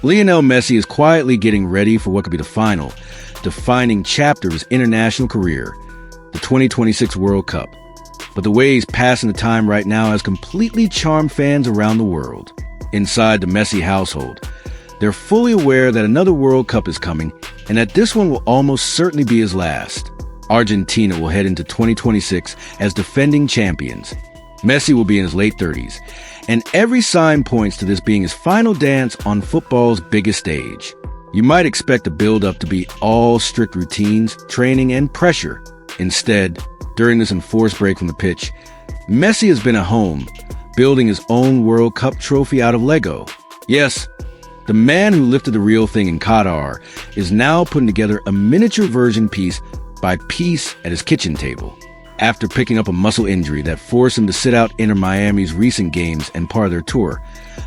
Lionel Messi is quietly getting ready for what could be the final, defining chapter of his international career, the 2026 World Cup. But the way he's passing the time right now has completely charmed fans around the world. Inside the Messi household, they're fully aware that another World Cup is coming and that this one will almost certainly be his last. Argentina will head into 2026 as defending champions. Messi will be in his late 30s, and every sign points to this being his final dance on football's biggest stage. You might expect the build-up to be all strict routines, training, and pressure. Instead, during this enforced break from the pitch, Messi has been at home, building his own World Cup trophy out of Lego. Yes, the man who lifted the real thing in Qatar is now putting together a miniature version piece by piece at his kitchen table. After picking up a muscle injury that forced him to sit out Inter Miami's recent games and part of their tour,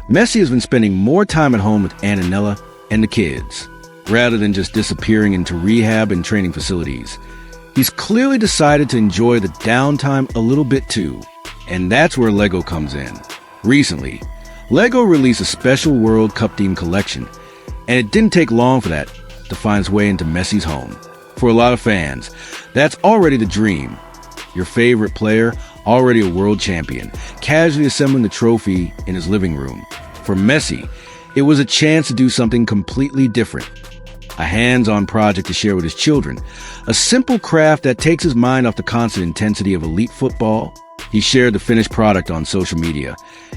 Messi has been spending more time at home with Antonella and the kids, rather than just disappearing into rehab and training facilities. He's clearly decided to enjoy the downtime a little bit too, and that's where Lego comes in. Recently, Lego released a special World Cup-themed collection, and it didn't take long for that to find its way into Messi's home. For a lot of fans, that's already the dream. Your favorite player, already a world champion, casually assembling the trophy in his living room. For Messi, it was a chance to do something completely different. A hands-on project to share with his children. A simple craft that takes his mind off the constant intensity of elite football. He shared the finished product on social media.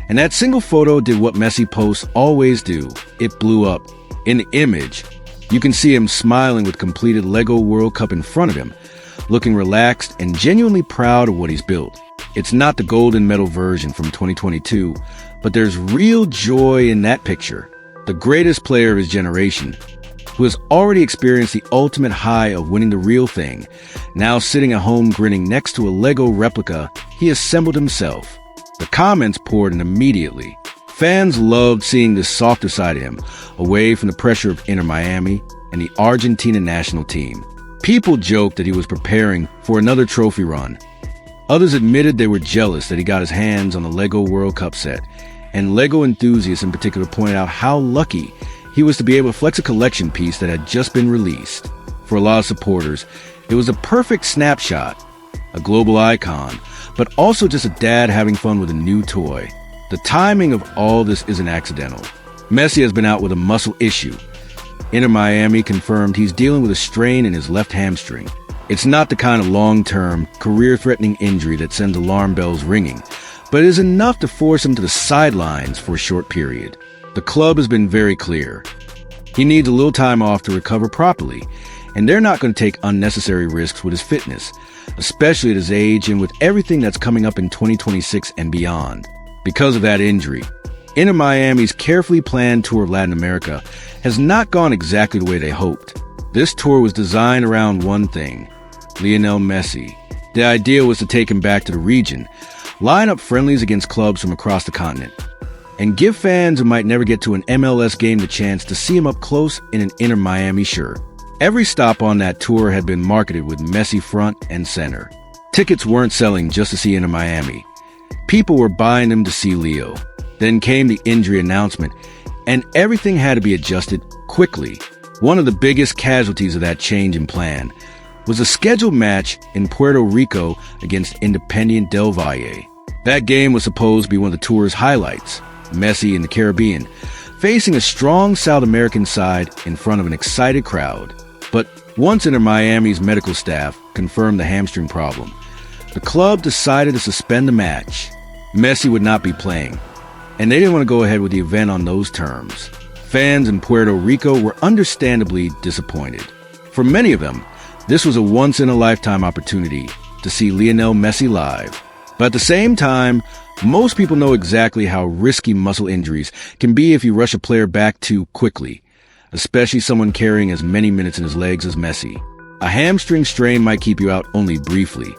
And that single photo did what Messi posts always do. It blew up. In the image, you can see him smiling with completed Lego World Cup in front of him, looking relaxed and genuinely proud of what he's built. It's not the golden medal version from 2022, but there's real joy in that picture. The greatest player of his generation, who has already experienced the ultimate high of winning the real thing, now sitting at home grinning next to a Lego replica he assembled himself. The comments poured in immediately. Fans loved seeing this softer side of him, away from the pressure of Inter Miami and the Argentina national team. People joked that he was preparing for another trophy run. Others admitted they were jealous that he got his hands on the Lego World Cup set, and Lego enthusiasts in particular pointed out how lucky he was to be able to flex a collection piece that had just been released. For a lot of supporters, it was a perfect snapshot, a global icon, but also just a dad having fun with a new toy. The timing of all this isn't accidental. Messi has been out with a muscle issue. Inter Miami confirmed he's dealing with a strain in his left hamstring. It's not the kind of long-term, career-threatening injury that sends alarm bells ringing, but it is enough to force him to the sidelines for a short period. The club has been very clear. He needs a little time off to recover properly, and they're not going to take unnecessary risks with his fitness, especially at his age and with everything that's coming up in 2026 and beyond. Because of that injury, Inter Miami's carefully planned tour of Latin America has not gone exactly the way they hoped. This tour was designed around one thing: Lionel Messi. The idea was to take him back to the region, line up friendlies against clubs from across the continent, and give fans who might never get to an MLS game the chance to see him up close in an Inter Miami shirt. Every stop on that tour had been marketed with Messi front and center. Tickets weren't selling just to see Inter Miami. People were buying them to see Leo. Then came the injury announcement, and everything had to be adjusted quickly. One of the biggest casualties of that change in plan was a scheduled match in Puerto Rico against Independiente del Valle. That game was supposed to be one of the tour's highlights. Messi in the Caribbean, facing a strong South American side in front of an excited crowd. But once Inter Miami's medical staff confirmed the hamstring problem, the club decided to suspend the match. Messi would not be playing, and they didn't want to go ahead with the event on those terms. Fans in Puerto Rico were understandably disappointed. For many of them, this was a once-in-a-lifetime opportunity to see Lionel Messi live. But at the same time, most people know exactly how risky muscle injuries can be if you rush a player back too quickly, especially someone carrying as many minutes in his legs as Messi. A hamstring strain might keep you out only briefly,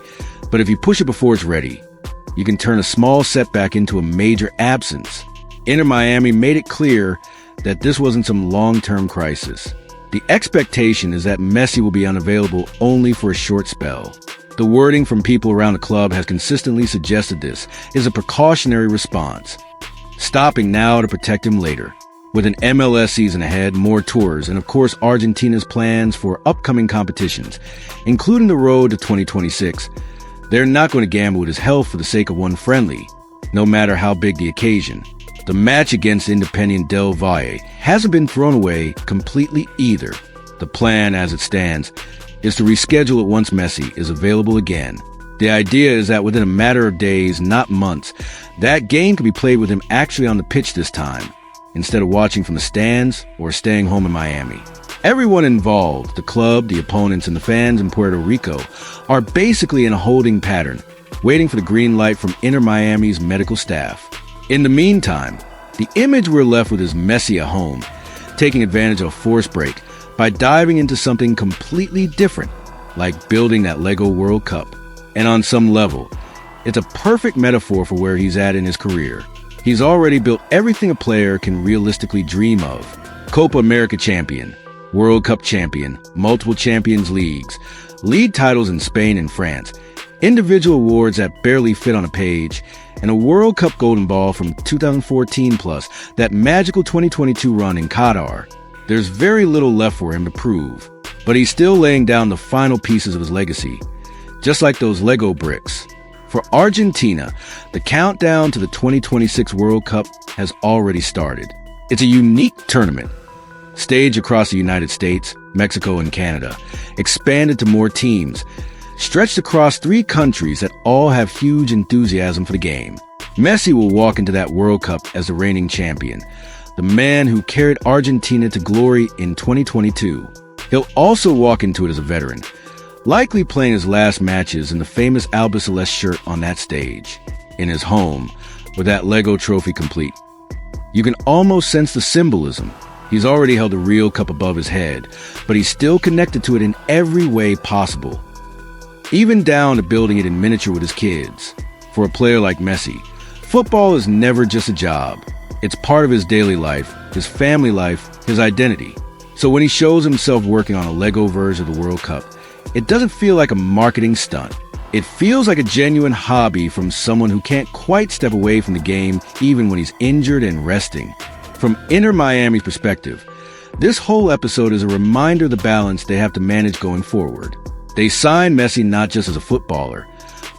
but if you push it before it's ready, you can turn a small setback into a major absence. Inter Miami made it clear that this wasn't some long-term crisis. The expectation is that Messi will be unavailable only for a short spell. The wording from people around the club has consistently suggested this is a precautionary response, stopping now to protect him later. With an MLS season ahead, more tours, and of course Argentina's plans for upcoming competitions, including the road to 2026, they're not going to gamble with his health for the sake of one friendly, no matter how big the occasion. The match against Independiente del Valle hasn't been thrown away completely either. The plan, as it stands, is to reschedule it once Messi is available again. The idea is that within a matter of days, not months, that game could be played with him actually on the pitch this time, instead of watching from the stands or staying home in Miami. Everyone involved, the club, the opponents, and the fans in Puerto Rico, are basically in a holding pattern, waiting for the green light from Inter Miami's medical staff. In the meantime, the image we're left with is Messi at home, taking advantage of a force break by diving into something completely different, like building that Lego World Cup. And on some level, it's a perfect metaphor for where he's at in his career. He's already built everything a player can realistically dream of. Copa America champion, World Cup champion, multiple Champions Leagues, league titles in Spain and France, individual awards that barely fit on a page, and a World Cup Golden Ball from 2014 plus that magical 2022 run in Qatar. There's very little left for him to prove, but he's still laying down the final pieces of his legacy, just like those Lego bricks. For Argentina, the countdown to the 2026 World Cup has already started. It's a unique tournament, staged across the United States, Mexico, and Canada, expanded to more teams, stretched across 3 countries that all have huge enthusiasm for the game. Messi will walk into that World Cup as the reigning champion, the man who carried Argentina to glory in 2022. He'll also walk into it as a veteran, likely playing his last matches in the famous Albiceleste shirt on that stage, in his home, with that Lego trophy complete. You can almost sense the symbolism. He's already held a real cup above his head, but he's still connected to it in every way possible, even down to building it in miniature with his kids. For a player like Messi, football is never just a job. It's part of his daily life, his family life, his identity. So when he shows himself working on a Lego version of the World Cup, it doesn't feel like a marketing stunt. It feels like a genuine hobby from someone who can't quite step away from the game even when he's injured and resting. From Inter Miami's perspective, this whole episode is a reminder of the balance they have to manage going forward. They signed Messi not just as a footballer,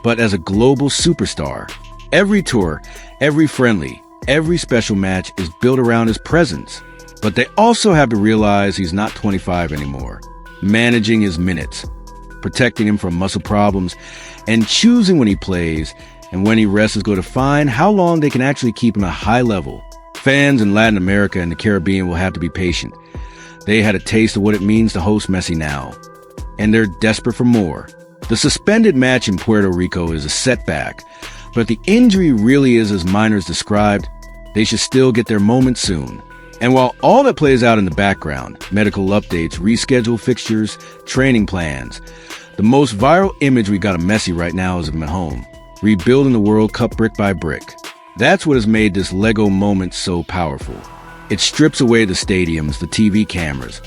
but as a global superstar. Every tour, every friendly, every special match is built around his presence. But they also have to realize he's not 25 anymore, managing his minutes, protecting him from muscle problems, and choosing when he plays and when he rests is going to define how long they can actually keep him at a high level. Fans in Latin America and the Caribbean will have to be patient. They had a taste of what it means to host Messi now, and they're desperate for more. The suspended match in Puerto Rico is a setback, but if the injury really is as minor as described, they should still get their moment soon. And while all that plays out in the background, medical updates, rescheduled fixtures, training plans, the most viral image we got of Messi right now is of him at home, rebuilding the World Cup brick by brick. That's what has made this Lego moment so powerful. It strips away the stadiums, the TV cameras,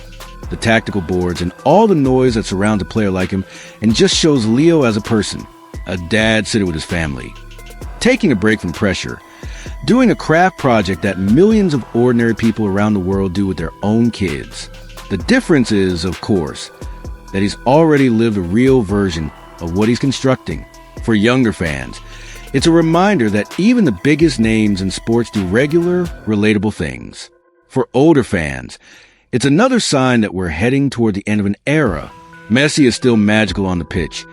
the tactical boards, and all the noise that surrounds a player like him, and just shows Leo as a person, a dad sitting with his family, taking a break from pressure, doing a craft project that millions of ordinary people around the world do with their own kids. The difference is, of course, that he's already lived a real version of what he's constructing. For younger fans, it's a reminder that even the biggest names in sports do regular, relatable things. For older fans, it's another sign that we're heading toward the end of an era. Messi is still magical on the pitch,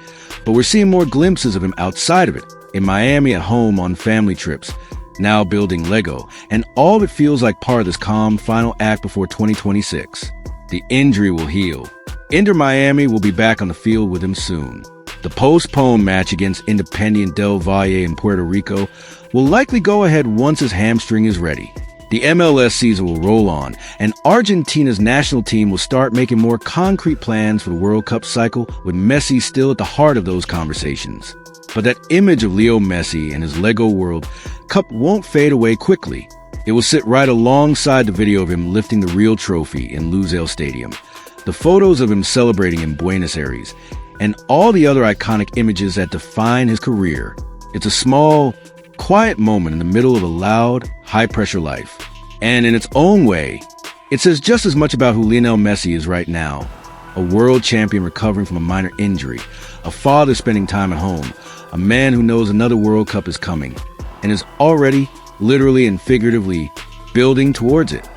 but we're seeing more glimpses of him outside of it, in Miami, at home, on family trips, now building Lego, and all of it feels like part of this calm final act before 2026. The injury will heal. Inter Miami will be back on the field with him soon. The postponed match against Independiente del Valle in Puerto Rico will likely go ahead once his hamstring is ready. The MLS season will roll on, and Argentina's national team will start making more concrete plans for the World Cup cycle, with Messi still at the heart of those conversations. But that image of Leo Messi and his Lego World Cup won't fade away quickly. It will sit right alongside the video of him lifting the real trophy in Lusail Stadium, the photos of him celebrating in Buenos Aires, and all the other iconic images that define his career. It's a small, quiet moment in the middle of a loud, high-pressure life. And in its own way, it says just as much about who Lionel Messi is right now. A world champion recovering from a minor injury, a father spending time at home, a man who knows another World Cup is coming, and is already, literally and figuratively, building towards it.